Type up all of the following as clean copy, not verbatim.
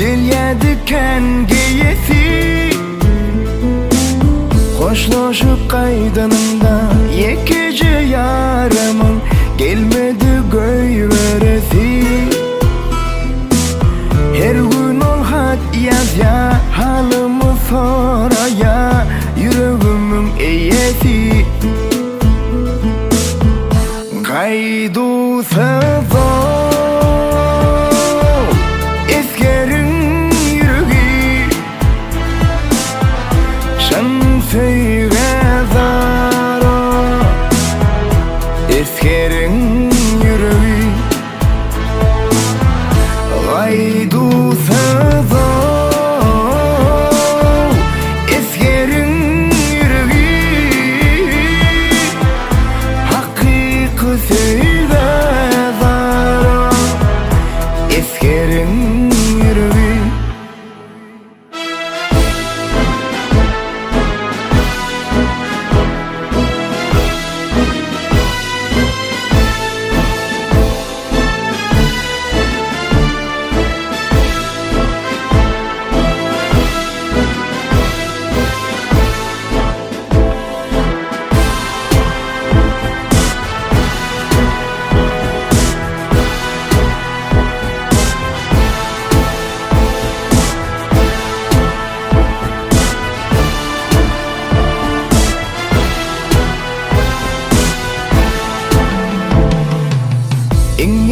Gelýärdiken geyesi Hoşlaşıp qaydanımda Yekeje yaramın Gelmedi göýberesi Her gün ol hat yazya Halımı soraya Yüreğimin eyesi Gaydu sazı Eskerin yüreği Şamseyge zara Eskerin yüreği Gaydu sazı Eskerin yüreği Hakkı sevde zara Eskerin yüreği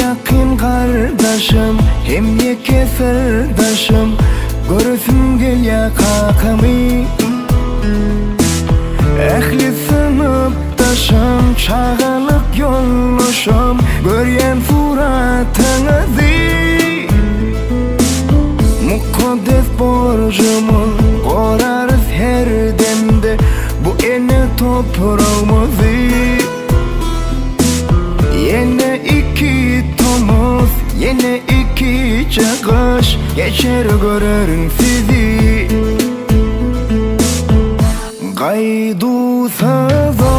Yakın kardeşim, hem yeke sırdaşım Görüsüm gelya kakami Ehli sınıftaşım, çağalık yollaşım Göryen suratınızı Mukaddes borcumun korarız her demde Bu ene toprağımızı Yine iki tomuz, yine iki çıkış Geçer görürüm sizi Gaydu sazı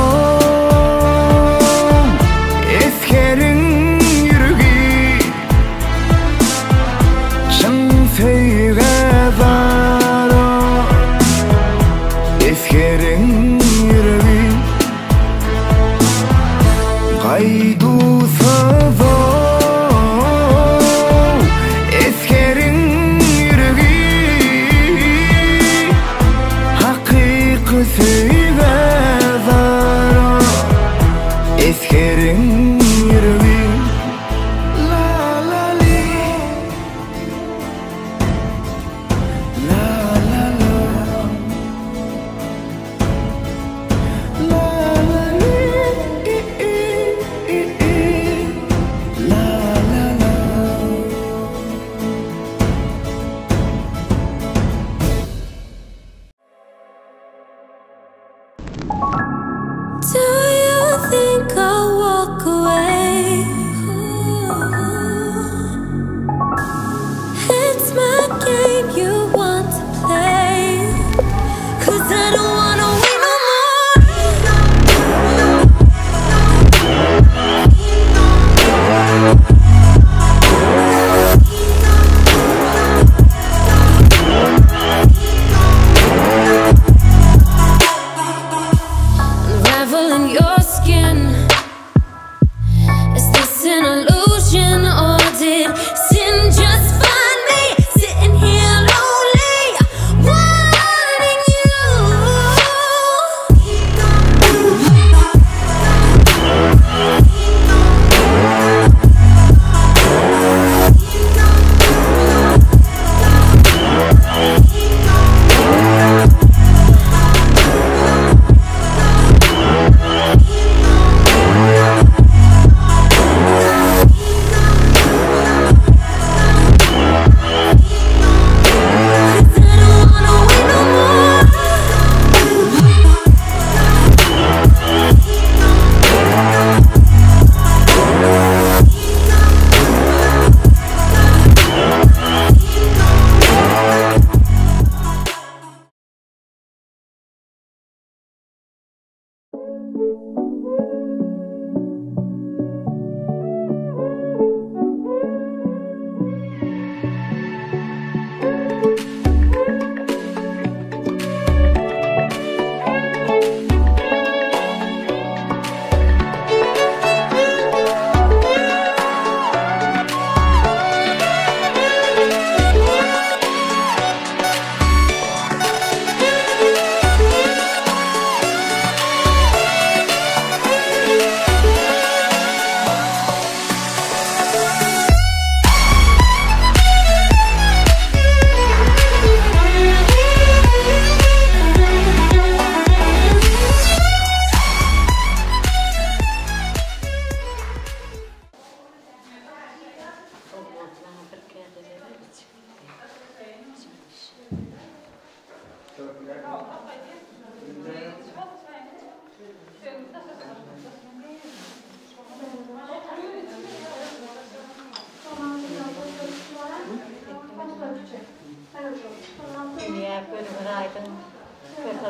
Eskerin yüreği Şamseyge zara Eskerin yüreği Gaydu sazı Eskerin yüreği Hakkı sevde zara Eskerin yüreği La la li La la la La la li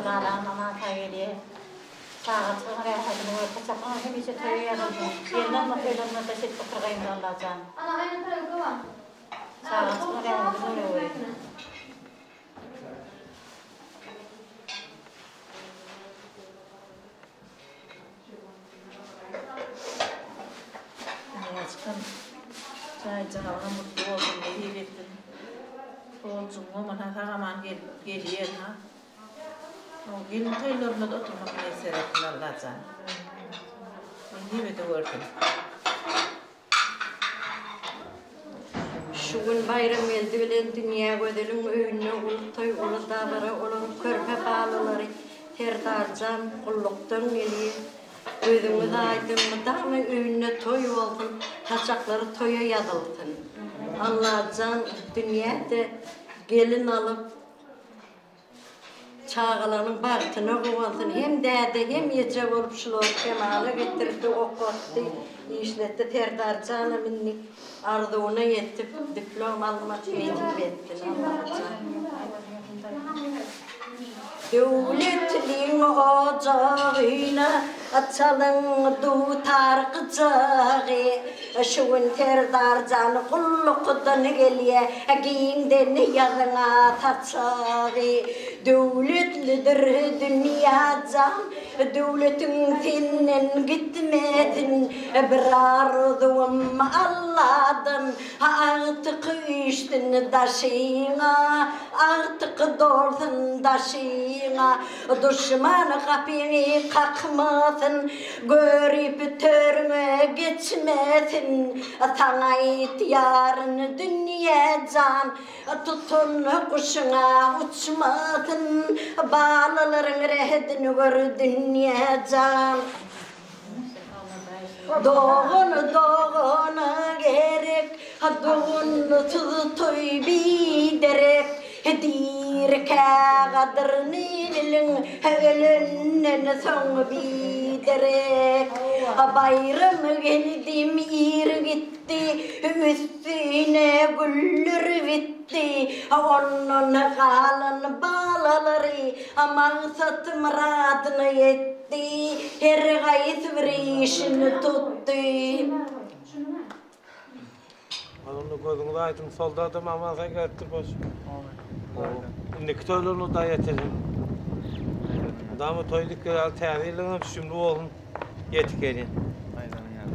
Tırnağla anlama kayıdiye. Sağa çıkar hayatını var. Kaçakma hem işe kayıyorum. Yeniden bakıyorum da şey oturayım da olacağım. Ana aynı tarafı var. Sağa çıkar hayatını öyle. Çaycağına mutlu oldum diye ilettim. Olsun ama hemen geliyor ha. O gelin toylarına da oturmak neyse Allah'tan. Ben gibi de gördüm. Şu gün bayram geldi bilen dünya gödelim öğününe toy uludağları olan körpe bağlıları terdarcan kulluktan geliyor. Ödümü de aydınmı dağını öğününe toy oldun, kaçakları toya yadıltın. Allah'can dünyada gelin alıp çağalanın bartına kovansın. Hem dede hem yece olup şulor kemale getirdi, okuttı, işletti terdarcana minnik arzuğuna yettip diplom almak mecbur ettin Allah'can. Devletliğin ocağına açalım tutar kıcağı. Şun terdarcan kulluktan geliye giyinden yanına taçağı. Devletlidir dünyacan, devletin senin gitmedin. Bir arzum Allah'dan artık iştin daşına, artık dolsun daşına. Düşman kapını kalkmasın, görüp törme geçmesin. Sana ihtiyarın dünyacan, tutun kuşuna uçmasın. Bağlıların rehdini gör dünyacan. Doğunu gerek, doğunu tutuy biderek. Dir kağıdırını bilin, ölünden son biderek. Bayram geldim, ir gitti, üstüne güller bitti. Onun kalın bağlaları, maksat muradına yetti. Her gayet bir işini tuttu. Onu gözünü aydın solda adam amaza getir boş. İndiki toylarını da yetirin. Adamı toyluk al tarihiyle şimdi oğlum yetik gelin. Aynen yani.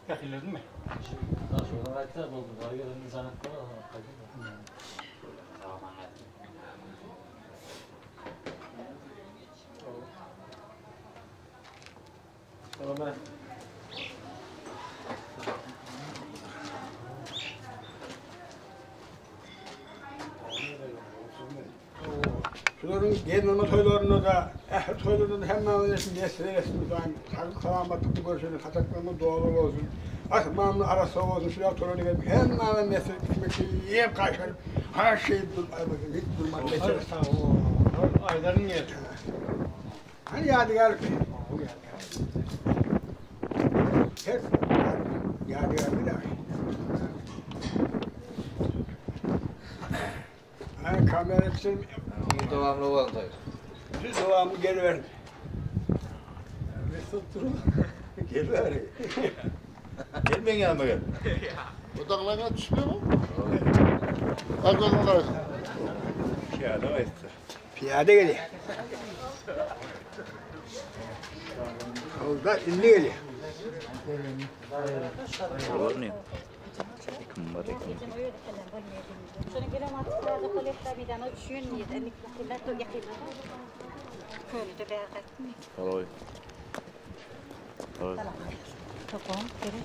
Yakınladın mı? Şuradan ayakta buldum. Arıyorum zannettim ama. Tamam. Şunların gelmeme toylarını da, toylarını da hemen resmi resmi kalamatlıklı görüşünü, kataklarının doğru olsun. Asmamın arası olsun, şuraya toylarını gelip hemen mesele bitmek yiyip kaçarım. Her şey hiç durmak mesele. Ayların niyeti. Hani yadigar ki? Hep yadigar bir daha. Hani kamera için Devamlı olan tabii. şu devamı geri verin. Mesut durun. Geri verin. Gelmeyin yanıma gel. O dağlarına düşmüyor mu? Arkadan olarak. Piyade var işte. Piyade geliyor. Orada indi geliyor. Olur ne? Sono che la mattina dopo le famiglie hanno scendi e mi metto gli occhi. Quello deve essere. Olur. Olur. Tamam, kere.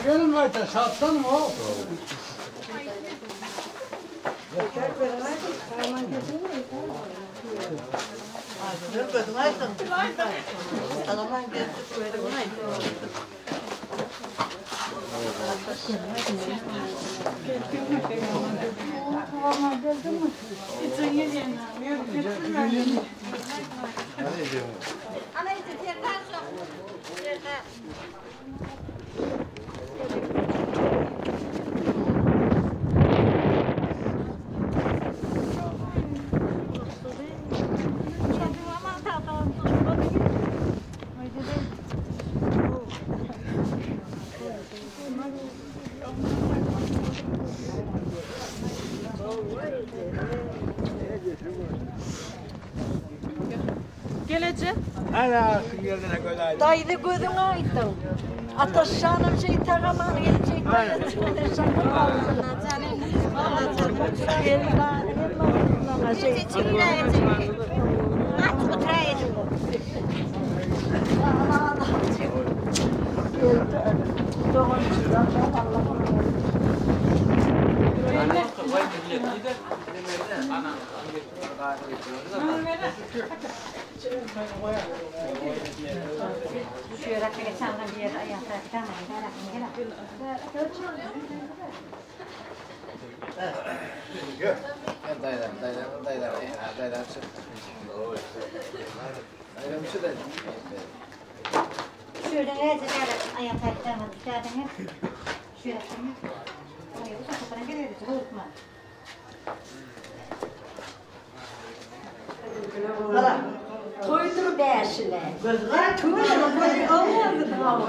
Benim var da satsan mı o? Ana sinirlerine göre. Daydı gözüne aydın. Ataşanım şey taraman gelecek. Şöyle geçenler bir yere ayakta şöyle ayakta şöyle Toydur beşine. Tuğla böyle olmadı tamam.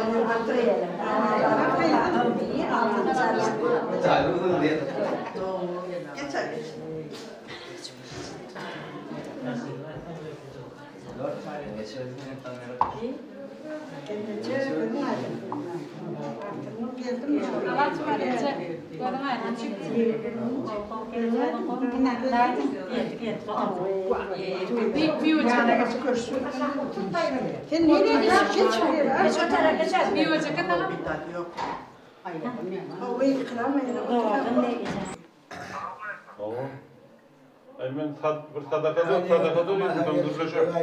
Ben sadaka duruşacağım.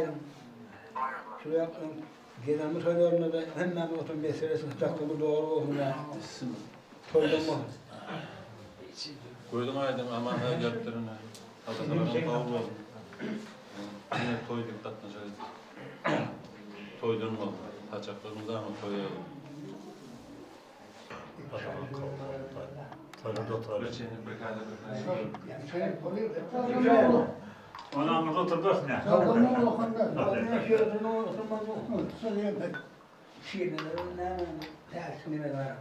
Şuraya gelemi söylüyorum da hemen oturun meselesi tutaklı bu doğru olsun ya. Koydum mu? Koydum aydım aman ha götürün ha. Sadakalarım tavuk olsun. Yine toyduk tatlıcayız. Toydurma. Kaçaklarımızı ama koyalım. Anamız oturduk ne? Kavgamın okunda, kavgamın şöyle oturmaz okun. Söyleyeyim ben. Şiirleri ne tersine var.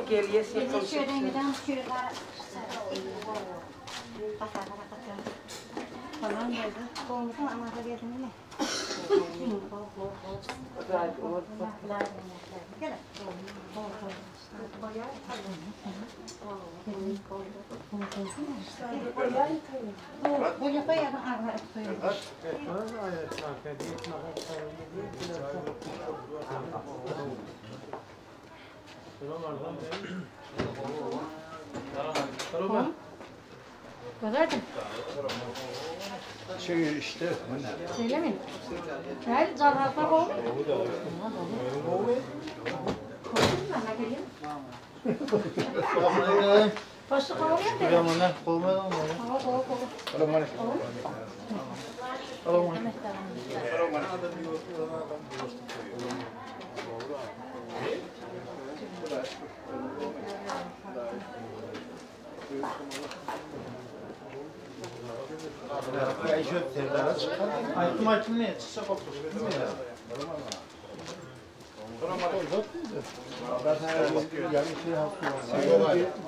Geliyor şöyle giden şöyle tamam dedi. Komşu ama da geldi mi? Böyle koyalım ağır koyalım. Kadardım. Şey işte. Öyle mi? Hayır, zararlar oldu. Başka kavga yapıyor. Aytım ne? Çıksa koptu.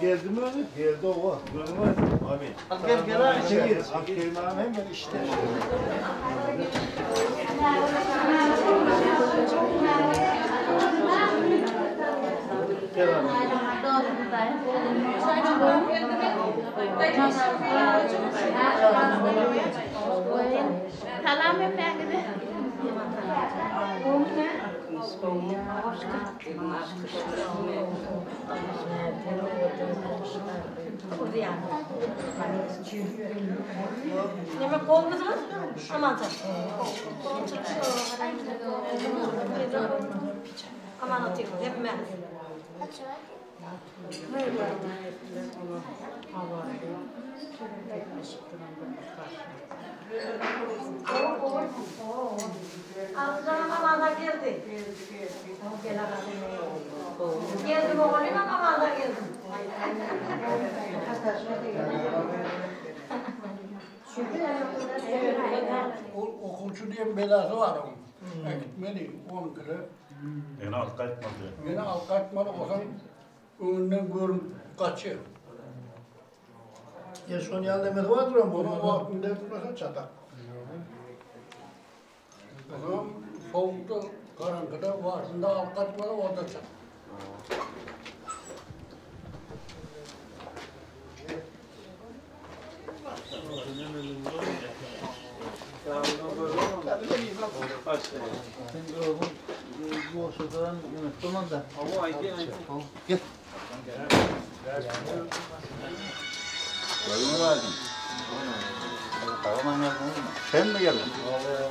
Geldi mi öyle? Geldi o. Abi. Gel abi. Akkerim abi hemen işte. Gel abi. Salam efendim. Yemek kovmadınız mı? Aman tanrım. Aman atayım, hep ben. Amcam amana geldi. Geldim oğlum amana geldim. Okulcu diye bir belası var onun. Gitmedi 10 kere. Yine alt kaçmadı. Yine alt kaçmadı olsan önünden görüp kaçıyor. Ya son yanında vardır ama onun o aklında tutmasa çatar. O zaman soğukta, karanlıkta varsında alt kaçmadı orada çatar. Bu ortadan unuttum da. Ama ayki Gel. Görün lazım. Karaman yazın. Sen mi geldin?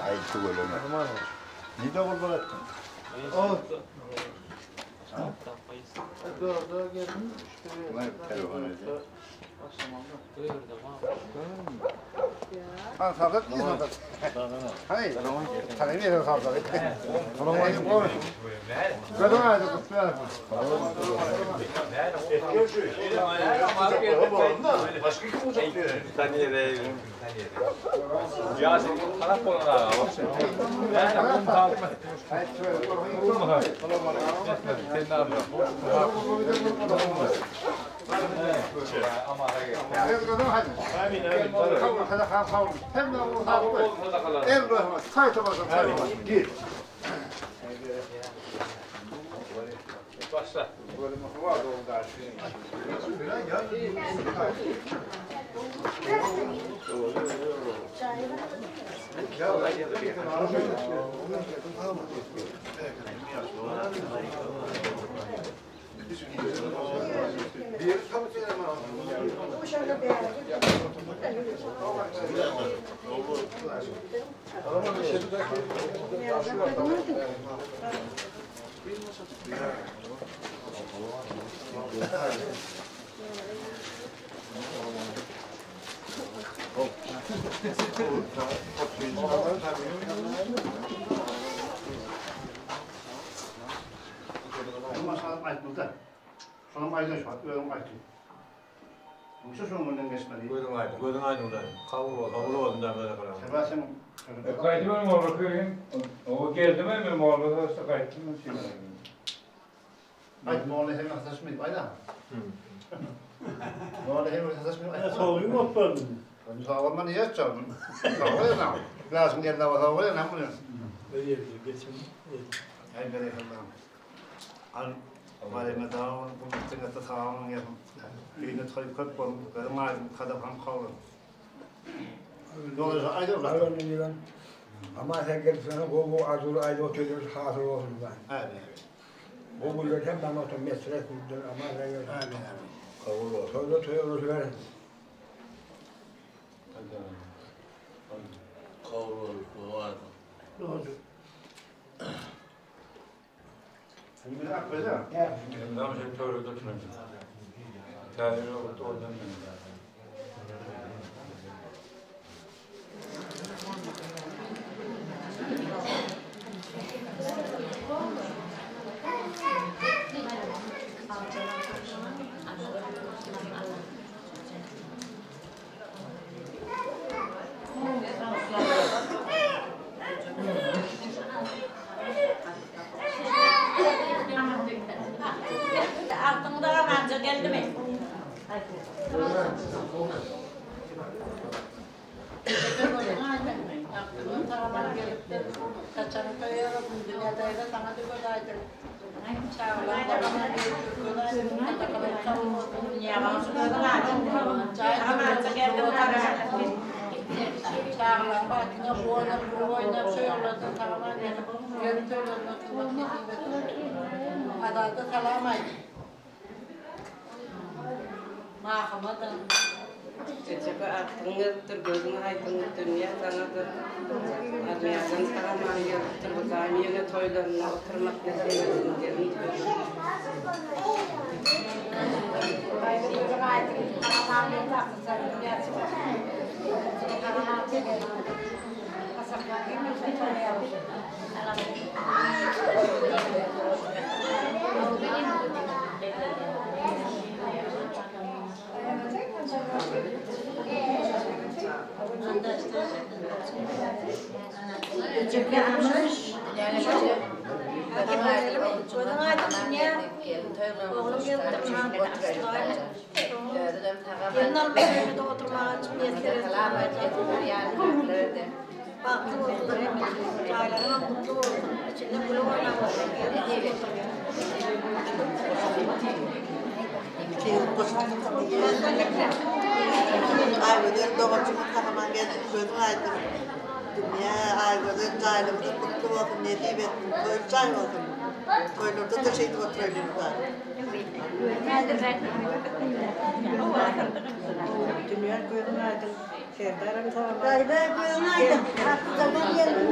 Ay şu golünü. Ne de gol bıraktın? Doğru geldim. Telefon ediyor. Ha sakat mı sakat? Hayır. Tanrı ne sakat? Tamam hadi konuş. Kadın hadi kutlar. Başka kim olacak diyor. Ya senin taraf olarak ben bunu takip et. Sen ne yapıyorsun? Ama Ya kadın hadi. Amin amin. Kavur hadi kavur. Hem de o kavur. En rahmet. Sayta basın. Gir. başla. Sonra aydaş var, öğren aydaş. Yoksa sonundan geçmedi. Gözün aydın da. Kavur oldun da böyle kalan. Sebastian. Kaydı benim orada köyüm. O geldi mi benim orada da kaydı mı? Ayt morgen hebben we dat met bijna. Morgen hebben we dat met bijna. Soğuğu mu oturdun? Dan zou het maar niet uitzouden. Zou wel nou. Laat hem dat wat over en dan. Hij ben even dan. Aan waar ik met daar om te gaan te gaan en in het goede kop om te maar gaat er gaan gaan. Doğru ayda var. Aynen. Ama sen gelirsen bu azul ayda oturuyoruz hazır olsun ben. Evet. Bu bulur hem ben otur mesele kurdur ama sen gelirsen. Evet. Kavur var. Sonra toyuyoruz verin. Kavur var. Doğru. Sen bir akbede. Tamam şimdi töre götürün. Tarihi oldu oradan. Aklımda amca geldi mi? Adada kalamaydı. Mahkamadan. Çeçebe aklınızdır, gözünü aydınlıktır, niye sanadır? Adliyadan kalamayı yaptır, bu daimi yine toylarına oturmak ne sevmesin, gelin. Çocuk yapmış. Oğlum aydın ya. Oğlum geldim ha. Gelin almayı da oturmaya çıkmayı baktım oturdu. Çaylarına mutlu oldum. İçinde bulu oynamış. Aygödür doğucumuz kahraman geldi. Gözün aydın. Dünya aygödür çaylımızı mutlu olsun. Ne diyeyim ettim. Koyup çay olsun. Koyulurdu da şeydi oturuyordu da. Dünya gözün aydın. Serdar'ım tamam. Gayda gözün aydın. Hakikaten geldim.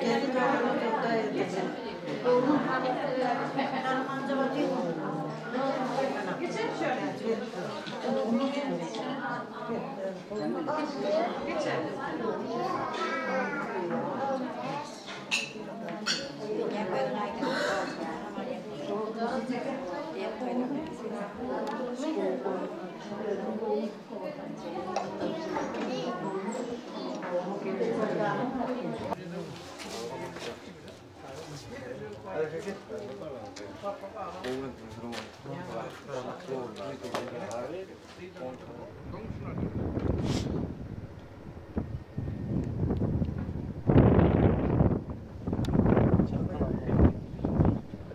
Geldi doğru daydı. Armanca bakayım. Geçelim şöyle. Geçelim.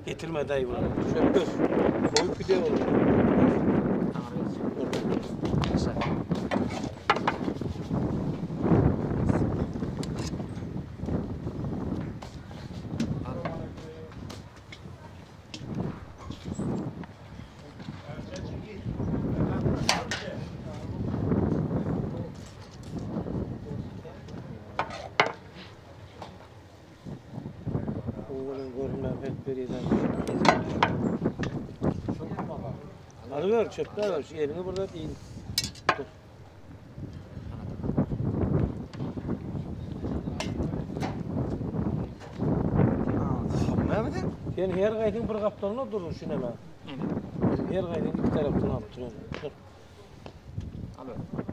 Getirme dayı bunu. Şöyle gör. Soğuk gidiyor oğlum. Alıver çöpler var. Şu elini burada değil. Dur. Sen her gaydın bir kaptanına durun şuna hemen. Her gaydın bir taraftan alıp durun. Dur.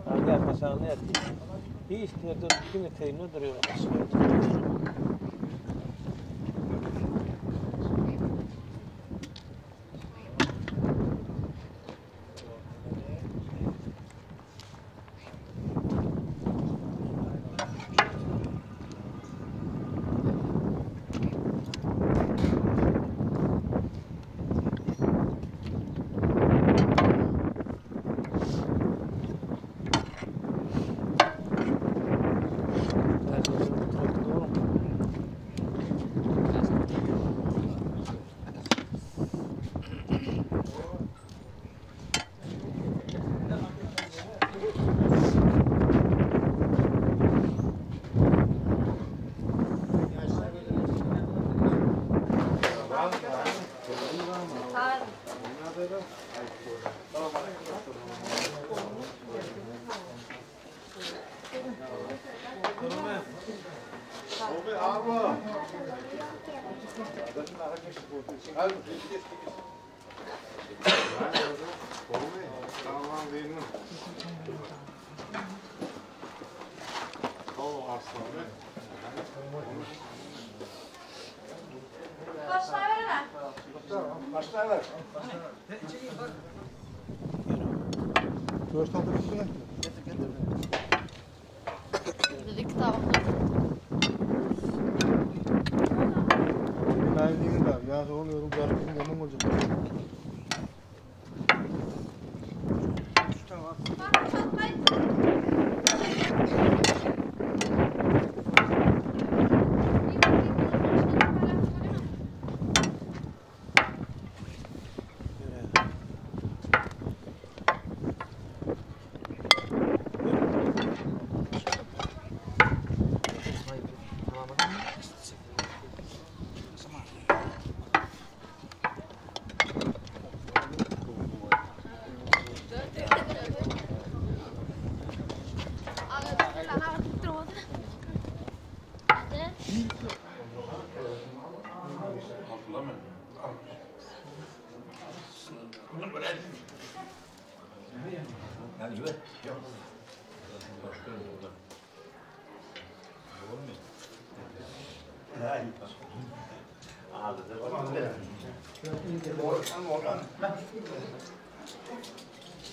Hangi arkasını yaptı? Bir istiyerde bütün eteğimle duruyor.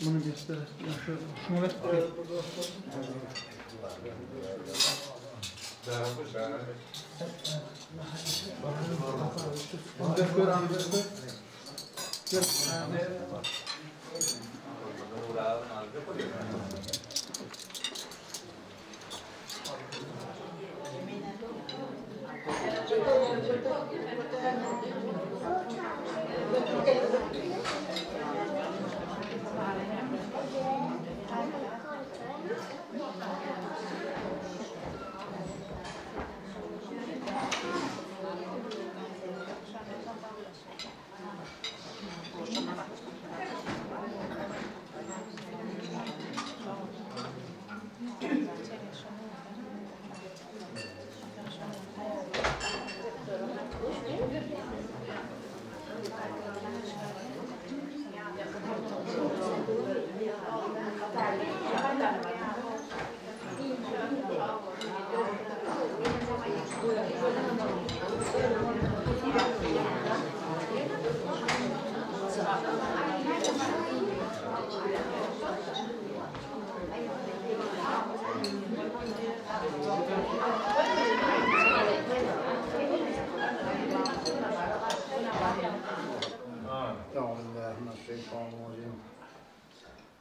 Bunu göster. Şunu ver.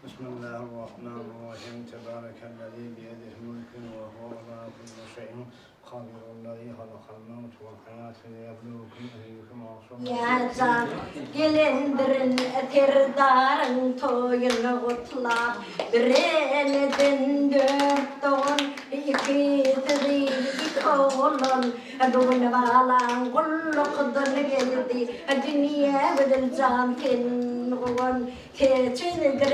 بسم الله الرحمن الرحيم تبارك الذي بيده الملك وهو على كل شيء قادر الذي خلق الموت والحياة ليبلوكم أيكم أحسن يا زان gelendirin terdarın toyunu kutla Birenedin dört doğun iki oğlun Dün valan kullukdun geldi Dünya bedel zantin oğun Teçindir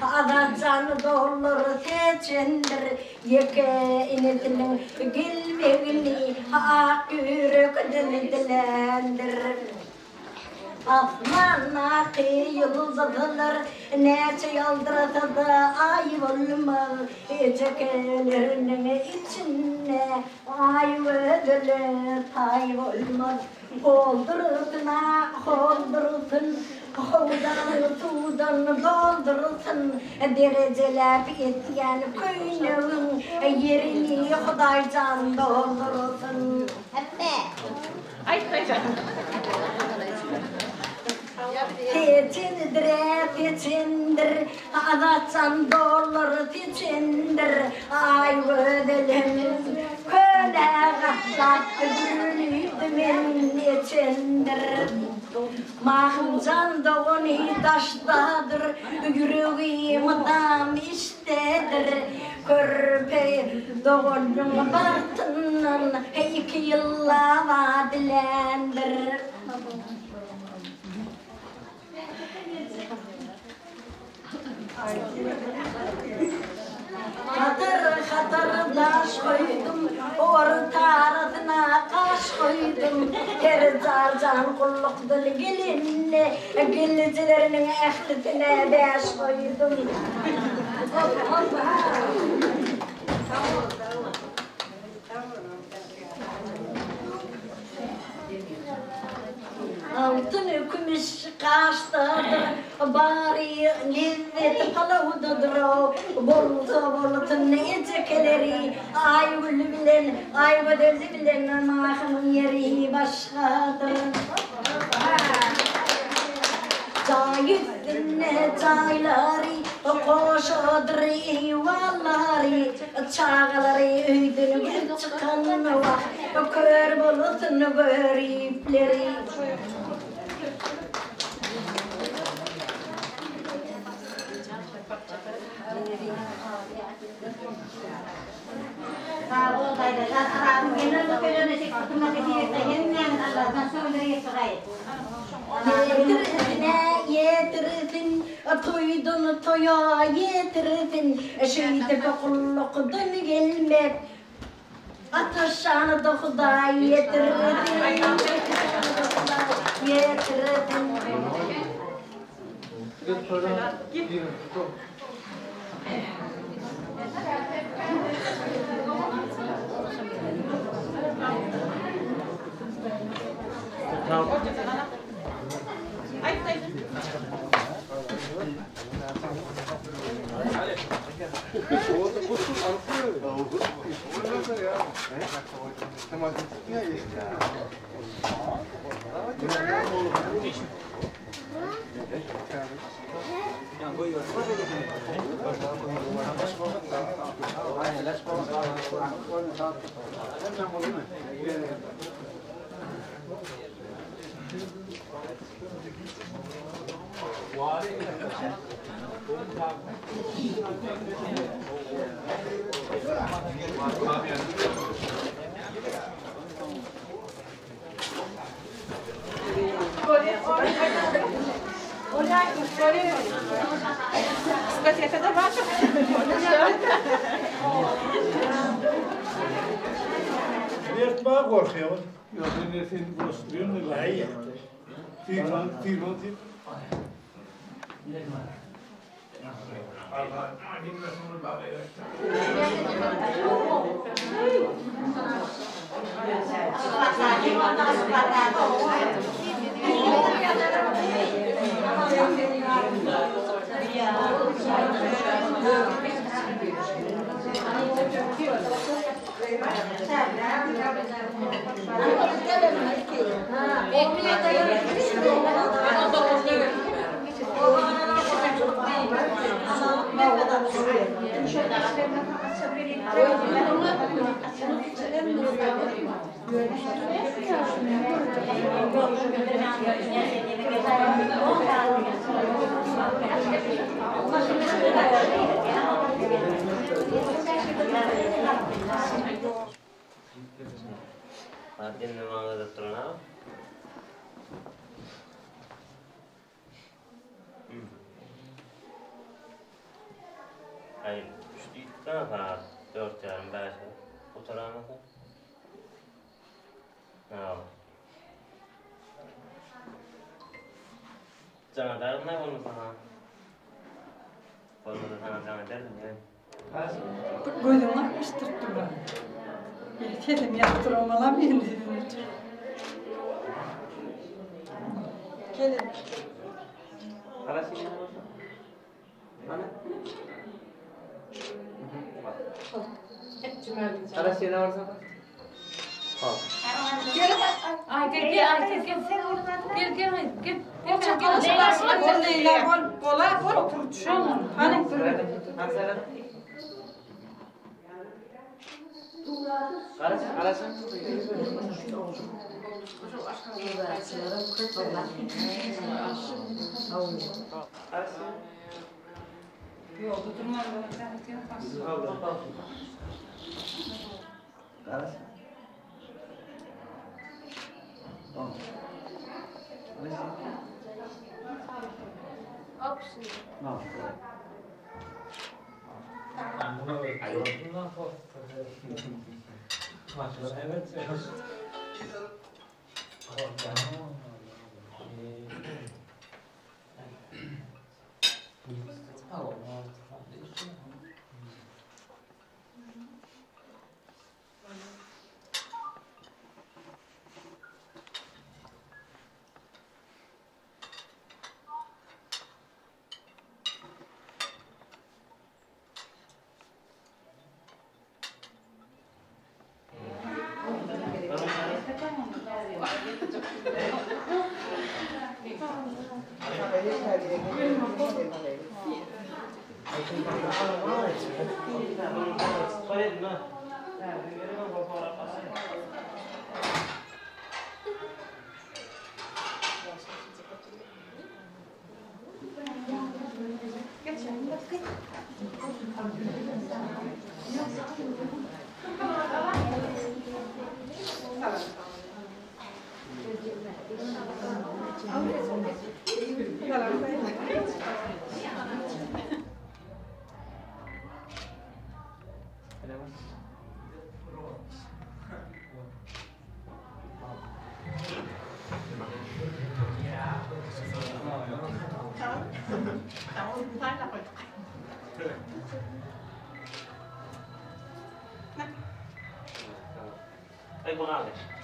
Adacan dolur teçindir Yeke inetinin gilmegli Ak yürek dilendir Asmanna yıldız atılır Neçe yaldıratıda ay olmaz Çekelerinin içine ay ödülür tay olmaz Holdurutuna holdurutun Hoğdan tuğdan doldurutun Dereceler etyen köynüğün Yerini Hudaycan doldurutun Ay canım Teçindir, adaçan dolur teçindir Ay ödülümüz köle kapsak gülüydümün içindir Mahmcan doğunu taştadır, yüreğim dam iştedir Körpe doğunun batının 2 yılla vadilendir Hatır daş koydum, ortarına kaş koydum Her zarcan kullukdur gelinle, gelicilerinin ehlitine beş koydum Altın kümüş kaştadır, bari lezzet palavdadır Bolutun ecekeleri, ay ödülü bilen mahın yeri başkadır Zayıfın çayları, koşadır eyvalları Çağları öydünü çıkan var, kör bolutun görüpleri Yetirdin, toydun toya yetirdin Şeyde kullukdun gelmek Atışanı da Huday yetirdin Yetirdin Eerst maar kortgeld. Ja, die vind ik frustrerend. Nee. 400. Martin memang ada terkenal. Ay, üstten var 4 yarım belki. Oturan mı? No. Jangan dalam nih kalau sama. Kalau sama jangan dalam ya. Gözüm akmıştır duran. Yetelim yaptırım alamıyorum. Gelin. Arası ne varsa? Gel. Ay gel. O çakalı başına bol değil, bol turşun. Hani böyle. Arası. Yok, durma böyle. Arası. No. Ayo. Masalah evet. Ay, buenas noches.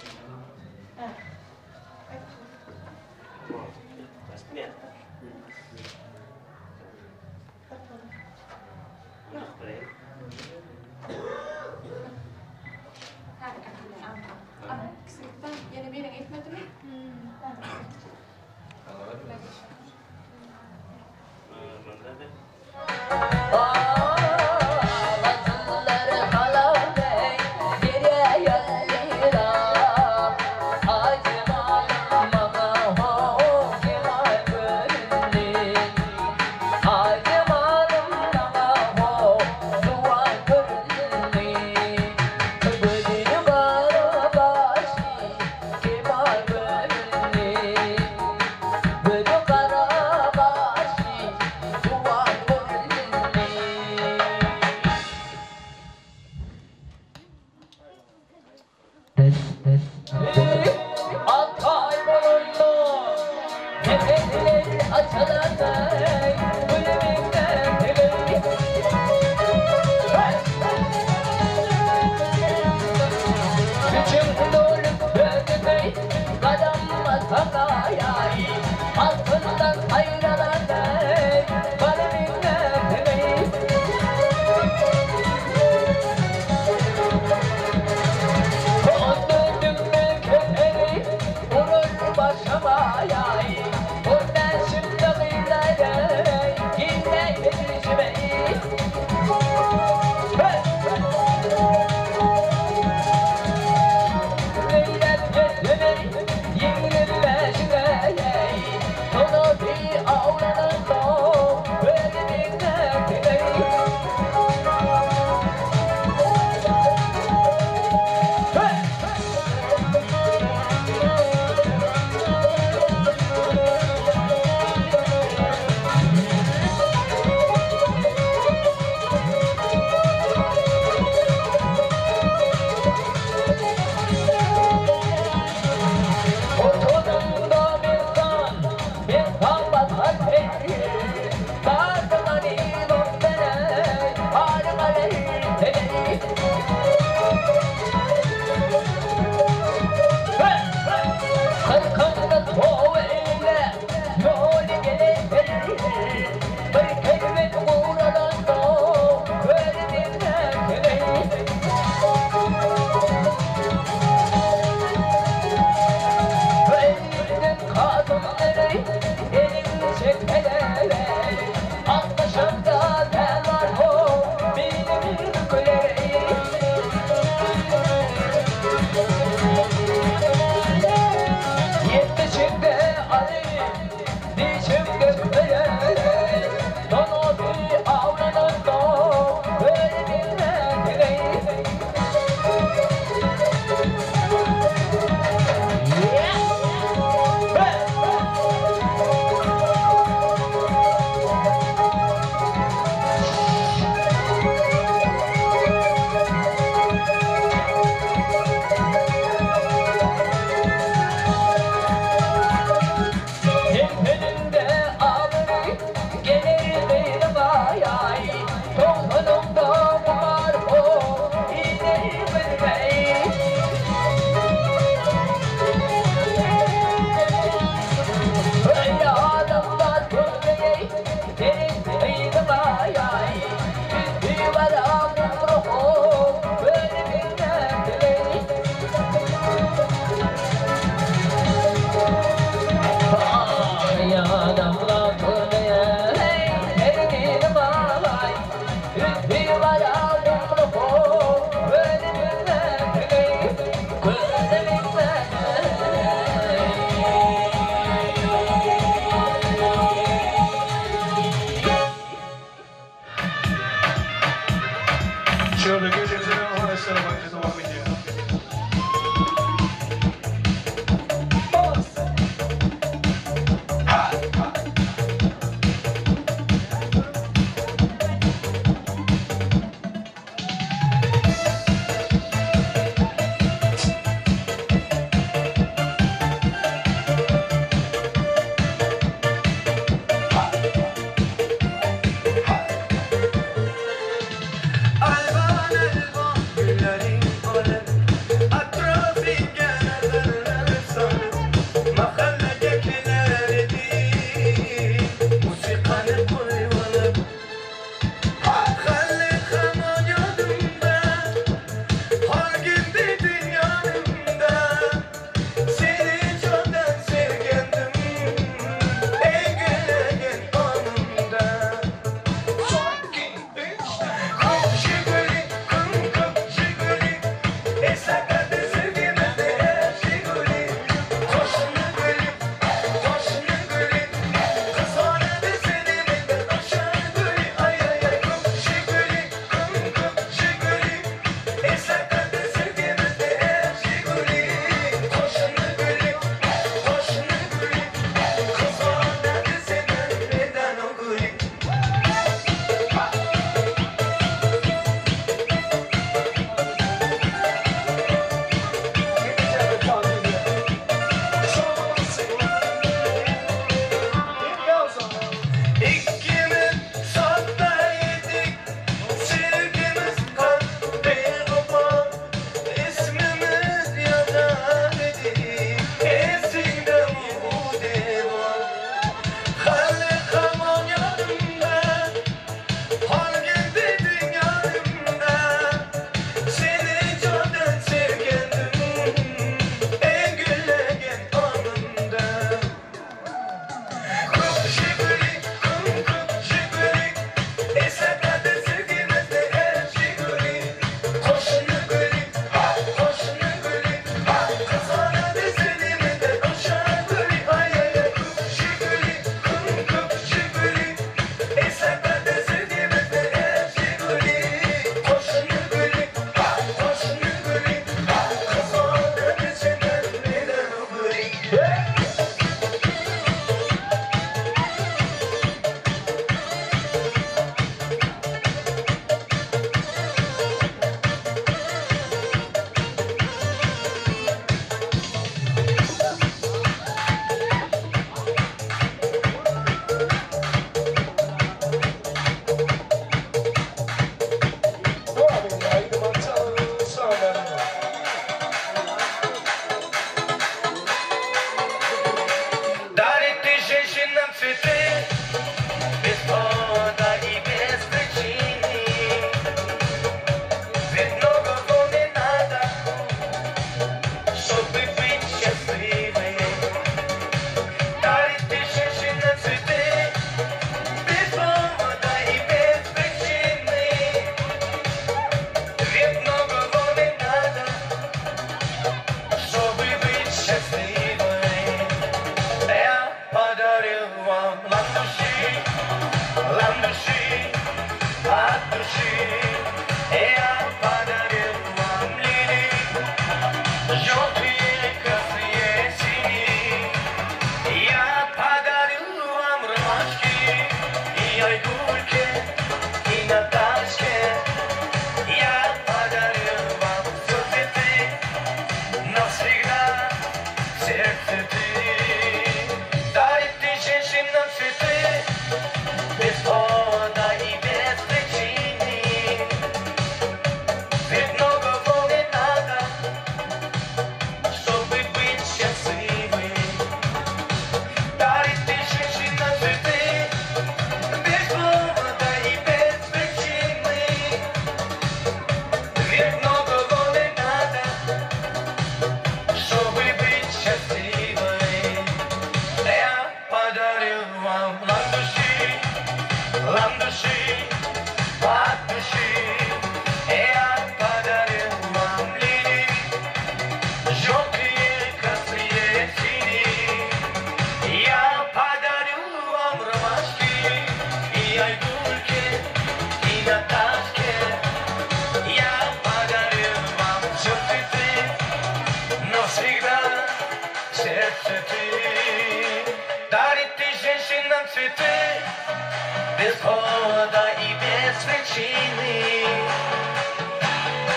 Без холода и без причины.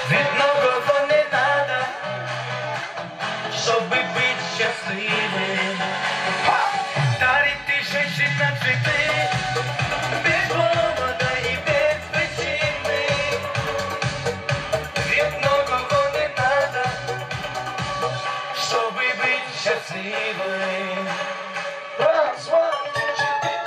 Ведь многого не надо, чтобы быть счастливым. Дарит ты женщинам цветы. Без холода и без причины. Ведь многого не надо, чтобы быть счастливым. Раз, два, три, четыре.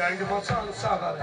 Rengim olsan sağlar.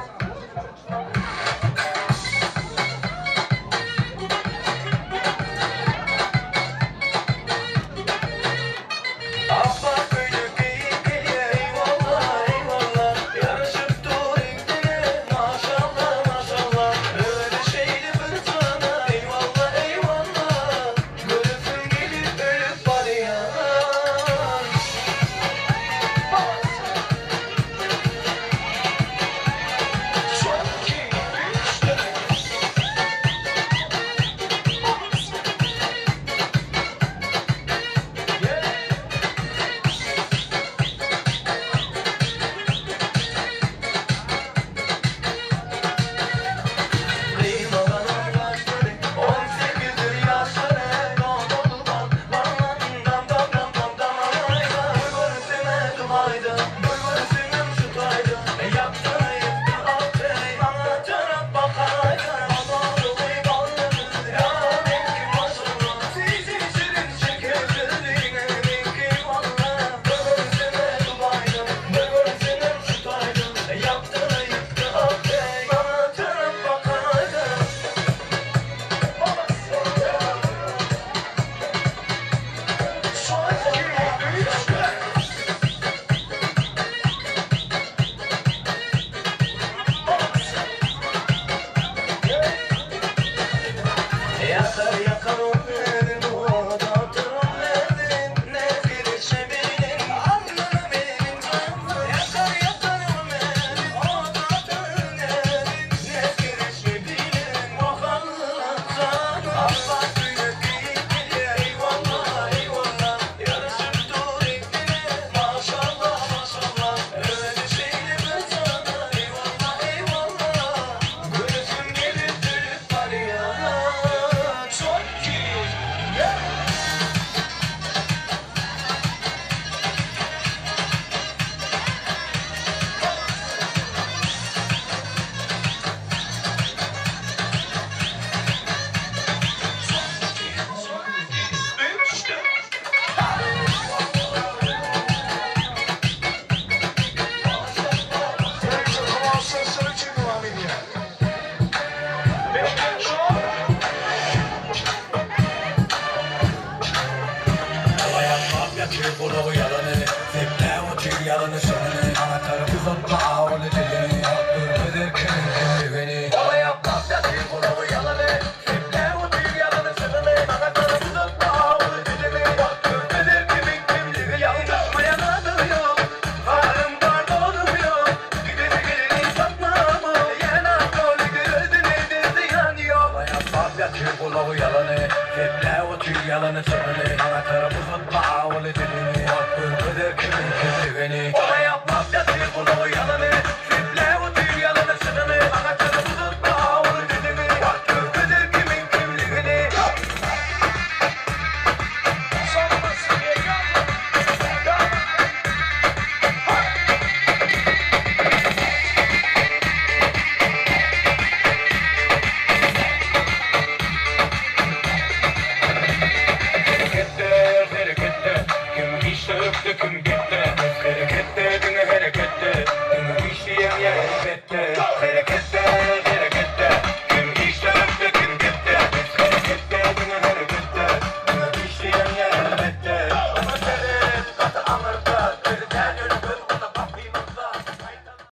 Yalanı, hep ne o tüy yalanı söyle. Ana tarafı tutma, avlı dilini.